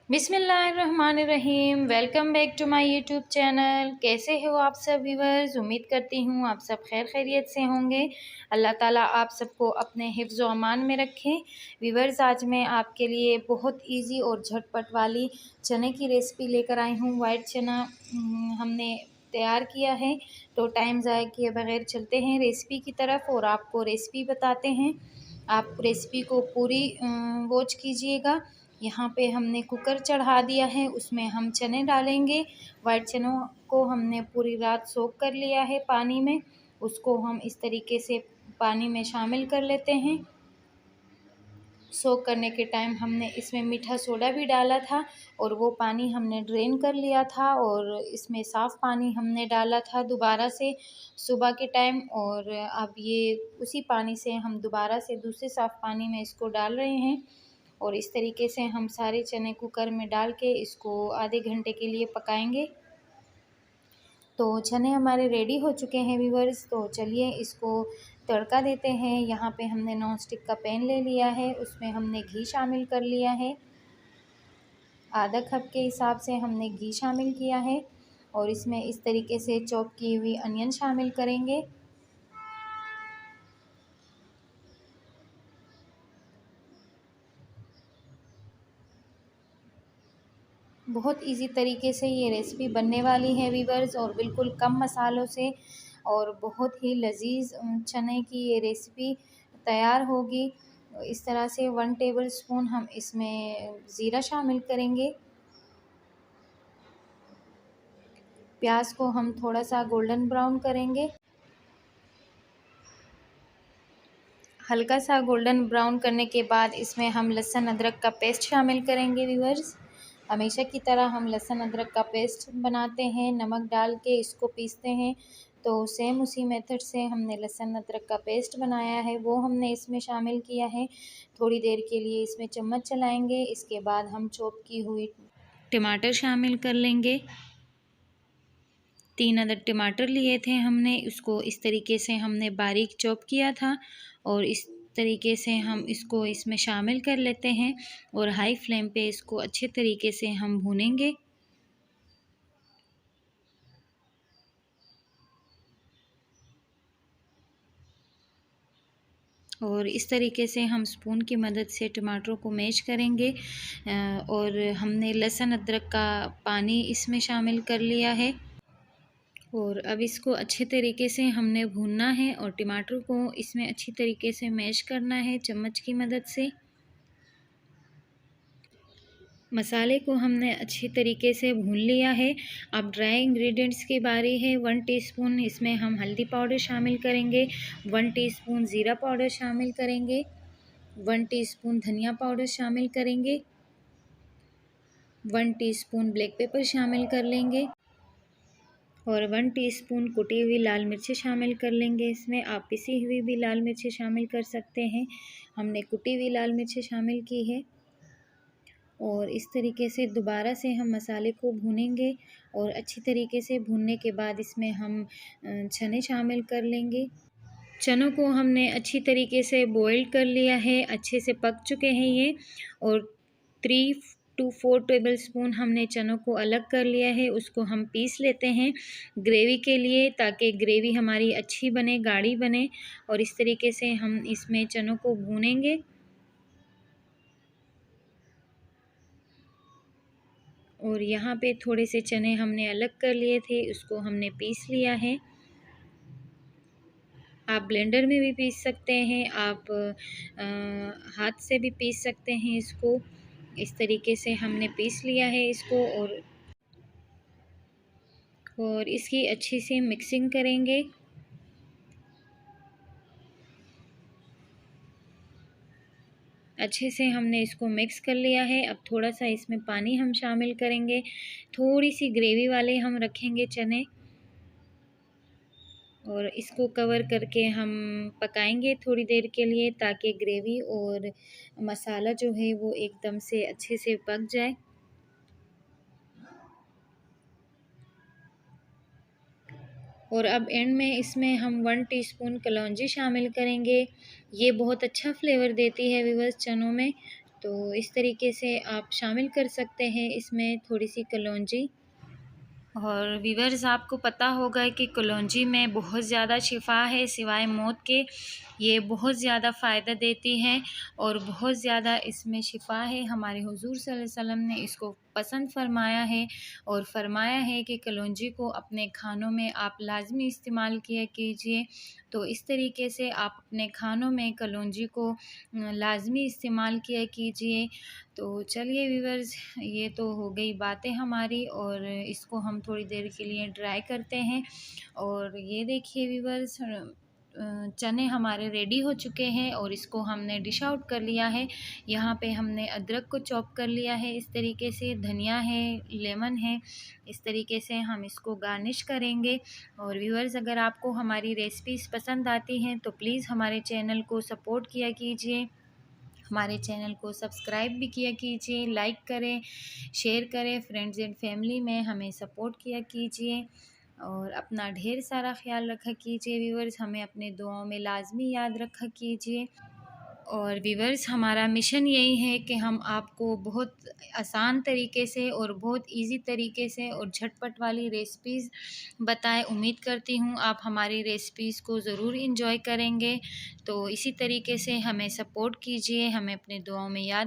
बिस्मिल्लाहिर्रहमानिर्रहीम। Welcome back to my YouTube channel. कैसे हो आप सब व्यूवर्स? उम्मीद करती हूँ आप सब खैर खैरियत से होंगे। अल्लाह ताला आप सबको अपने हिफ्ज़ व अमान में रखें। व्यूवर्स, आज मैं आपके लिए बहुत इजी और झटपट वाली चने की रेसिपी लेकर आई हूँ। वाइट चना हमने तैयार किया है, तो टाइम ज़ाया किए बगैर चलते हैं रेसिपी की तरफ और आपको रेसिपी बताते हैं। आप रेसिपी को पूरी वॉच कीजिएगा। यहाँ पे हमने कुकर चढ़ा दिया है, उसमें हम चने डालेंगे। वाइट चनों को हमने पूरी रात सोक कर लिया है पानी में। उसको हम इस तरीके से पानी में शामिल कर लेते हैं। सोक करने के टाइम हमने इसमें मीठा सोडा भी डाला था और वो पानी हमने ड्रेन कर लिया था और इसमें साफ़ पानी हमने डाला था दोबारा से सुबह के टाइम। और अब ये उसी पानी से हम दोबारा से दूसरे साफ़ पानी में इसको डाल रहे हैं और इस तरीके से हम सारे चने कुकर में डाल के इसको आधे घंटे के लिए पकाएंगे। तो चने हमारे रेडी हो चुके हैं व्यूवर्स, तो चलिए इसको तड़का देते हैं। यहाँ पे हमने नॉन स्टिक का पैन ले लिया है, उसमें हमने घी शामिल कर लिया है। आधा कप के हिसाब से हमने घी शामिल किया है और इसमें इस तरीके से चॉप की हुई अनियन शामिल करेंगे। बहुत इजी तरीके से ये रेसिपी बनने वाली है व्यूवर्स और बिल्कुल कम मसालों से और बहुत ही लजीज चने की ये रेसिपी तैयार होगी। इस तरह से 1 टेबलस्पून हम इसमें ज़ीरा शामिल करेंगे। प्याज को हम थोड़ा सा गोल्डन ब्राउन करेंगे। हल्का सा गोल्डन ब्राउन करने के बाद इसमें हम लहसुन अदरक का पेस्ट शामिल करेंगे व्यूवर्स। हमेशा की तरह हम लहसुन अदरक का पेस्ट बनाते हैं, नमक डाल के इसको पीसते हैं, तो सेम उसी मेथड से हमने लहसुन अदरक का पेस्ट बनाया है वो हमने इसमें शामिल किया है। थोड़ी देर के लिए इसमें चम्मच चलाएंगे। इसके बाद हम चॉप की हुई टमाटर शामिल कर लेंगे। 3 अदद टमाटर लिए थे हमने, उसको इस तरीके से हमने बारीक चॉप किया था और इस तरीके से हम इसको इसमें शामिल कर लेते हैं और हाई फ्लेम पे इसको अच्छे तरीके से हम भूनेंगे। और इस तरीके से हम स्पून की मदद से टमाटरों को मैश करेंगे। और हमने लहसुन अदरक का पानी इसमें शामिल कर लिया है और अब इसको अच्छे तरीके से हमने भूनना है और टमाटर को इसमें अच्छी तरीके से मैश करना है चम्मच की मदद से। मसाले को हमने अच्छी तरीके से भून लिया है। अब ड्राई इंग्रेडिएंट्स की बारी है। 1 टीस्पून इसमें हम हल्दी पाउडर शामिल करेंगे, 1 टीस्पून ज़ीरा पाउडर शामिल करेंगे, 1 टीस्पून धनिया पाउडर शामिल करेंगे, 1 टीस्पून ब्लैक पेपर शामिल कर लेंगे और 1 टीस्पून कुटी हुई लाल मिर्ची शामिल कर लेंगे। इसमें आप पिसी हुई भी लाल मिर्ची शामिल कर सकते हैं, हमने कुटी हुई लाल मिर्ची शामिल की है। और इस तरीके से दोबारा से हम मसाले को भूनेंगे और अच्छी तरीके से भूनने के बाद इसमें हम चने शामिल कर लेंगे। चनों को हमने अच्छी तरीके से बॉईल कर लिया है, अच्छे से पक चुके हैं ये। और 3 to 4 टेबलस्पून हमने चनों को अलग कर लिया है, उसको हम पीस लेते हैं ग्रेवी के लिए, ताकि ग्रेवी हमारी अच्छी बने, गाढ़ी बने। और इस तरीके से हम इसमें चनों को भूनेंगे। और यहाँ पे थोड़े से चने हमने अलग कर लिए थे, उसको हमने पीस लिया है। आप ब्लेंडर में भी पीस सकते हैं, आप हाथ से भी पीस सकते हैं इसको। इस तरीके से हमने पीस लिया है इसको और इसकी अच्छी सी मिक्सिंग करेंगे। अच्छे से हमने इसको मिक्स कर लिया है। अब थोड़ा सा इसमें पानी हम शामिल करेंगे, थोड़ी सी ग्रेवी वाले हम रखेंगे चने और इसको कवर करके हम पकाएंगे थोड़ी देर के लिए, ताकि ग्रेवी और मसाला जो है वो एकदम से अच्छे से पक जाए। और अब एंड में इसमें हम 1 टीस्पून कलौंजी शामिल करेंगे। ये बहुत अच्छा फ्लेवर देती है व्यूअर्स चनों में, तो इस तरीके से आप शामिल कर सकते हैं इसमें थोड़ी सी कलौंजी। और व्यूअर्स, आपको पता होगा कि कलौंजी में बहुत ज़्यादा शिफा है सिवाय मौत के। ये बहुत ज़्यादा फ़ायदा देती है और बहुत ज़्यादा इसमें शिफा है। हमारे हुज़ूर सल्लल्लाहु अलैहि वसल्लम ने इसको पसंद फरमाया है और फरमाया है कि कलौंजी को अपने खानों में आप लाज़मी इस्तेमाल किया कीजिए। तो इस तरीके से आप अपने खानों में कलौंजी को लाज़मी इस्तेमाल किया कीजिए। तो चलिए व्यूअर्स, ये तो हो गई बातें हमारी, और इसको हम थोड़ी देर के लिए ड्राई करते हैं। और ये देखिए व्यूअर्स, चने हमारे रेडी हो चुके हैं और इसको हमने डिश आउट कर लिया है। यहाँ पे हमने अदरक को चॉप कर लिया है, इस तरीके से धनिया है, लेमन है, इस तरीके से हम इसको गार्निश करेंगे। और व्यूअर्स, अगर आपको हमारी रेसिपीज़ पसंद आती हैं तो प्लीज़ हमारे चैनल को सपोर्ट किया कीजिए, हमारे चैनल को सब्सक्राइब भी किया कीजिए, लाइक करें, शेयर करें, फ्रेंड्स एंड फैमिली में हमें सपोर्ट किया कीजिए। और अपना ढेर सारा ख्याल रखा कीजिए व्यूअर्स, हमें अपने दुआओं में लाजमी याद रखा कीजिए। और व्यूअर्स, हमारा मिशन यही है कि हम आपको बहुत आसान तरीके से और बहुत इजी तरीके से और झटपट वाली रेसिपीज़ बताएं। उम्मीद करती हूँ आप हमारी रेसिपीज़ को ज़रूर इंजॉय करेंगे। तो इसी तरीके से हमें सपोर्ट कीजिए, हमें अपने दुआओं में याद